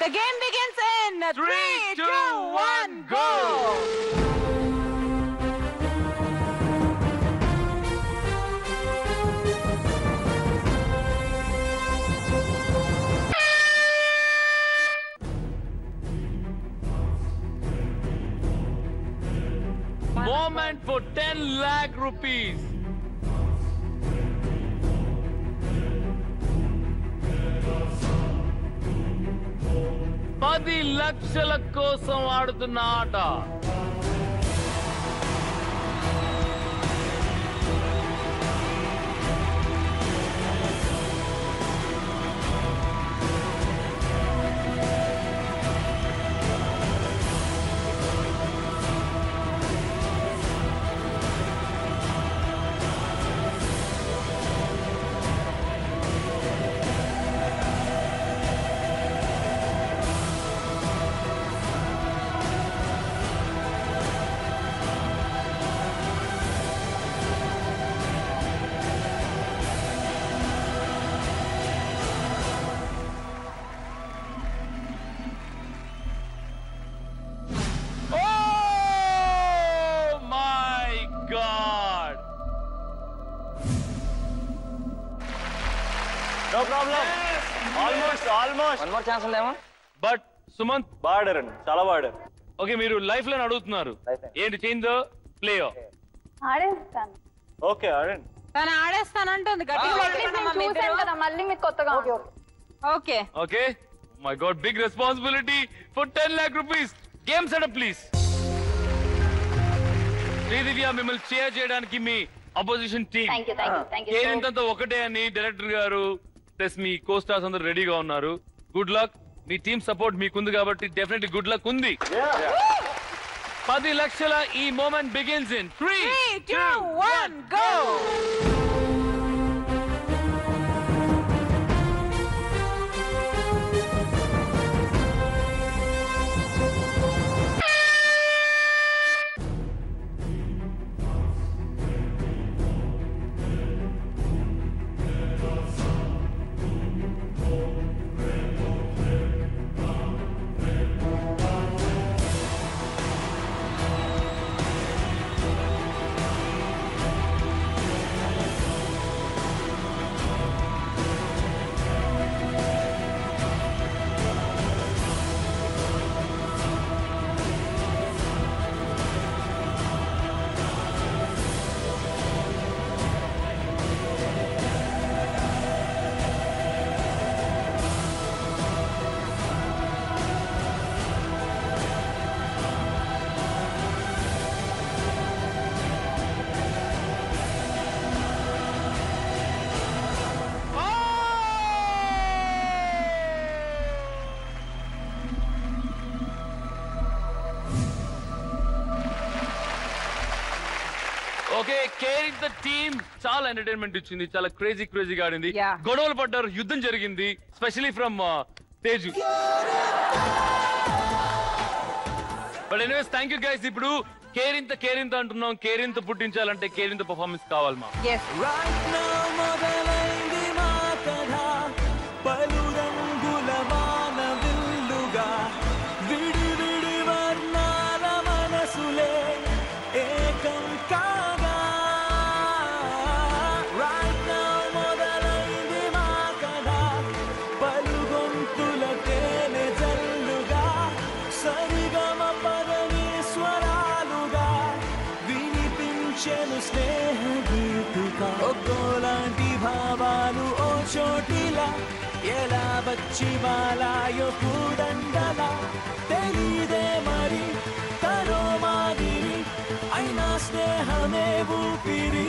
The game begins in 3, 2, 1, go! Moment for 10 lakh rupees. పది లక్షల కోసం ఆడుతున్న ఆట. No problem. Almost. One more chance ఉందేమో. But సుమంత్ బాడారు చాలా బాడారు. ఓకే మీరు లైఫ్ లైన్ అడుగుతున్నారు. ఏంటి చేంజ్ ద ప్లేయర్? ఆడేస్తాను. ఓకే ఆడండి. తను ఆడేస్తానంటుంది గట్టిగా. మళ్ళీ మీకు కొత్తగా. Okay. Okay. My God big responsibility for 10 lakh rupees. Game setup please. Sridivya మిమ్మల్ని షేర్ చేయడానికి మీ అపోజిషన్ టీమ్ కేరింతంతా ఒకటే అని డైరెక్టర్ గారు ప్లస్ మీ కోస్టార్స్ అందరూ రెడీగా ఉన్నారు. Good luck. మీ టీమ్ సపోర్ట్ మీకుంది కాబట్టి డెఫినెట్లీ గుడ్ లక్ ఉంది. 10 లక్షల ఈ moment begins in 3, 2, 1 go. Okay caring the team చాలా ఎంటర్టైన్మెంట్ ఇచ్చింది. చాలా క్రేజీగా ఆడింది. గొడవలు పడ్డారు, యుద్ధం జరిగింది. Specially from Teju. But anyways thank you guys. ఇప్పుడు కేరింత అంటున్నాం. కేరింత పుట్టించాలంటే కేరింత పర్ఫార్మెన్స్ కావాలి మా. ఒక్కోలాంటి భావాలు ఓ చోటిలా ఎలా వచ్చి వాలాయో కూడండలా తెలీదే మరి తరో మాదిరి అయినా స్నేహమే ఊపిరి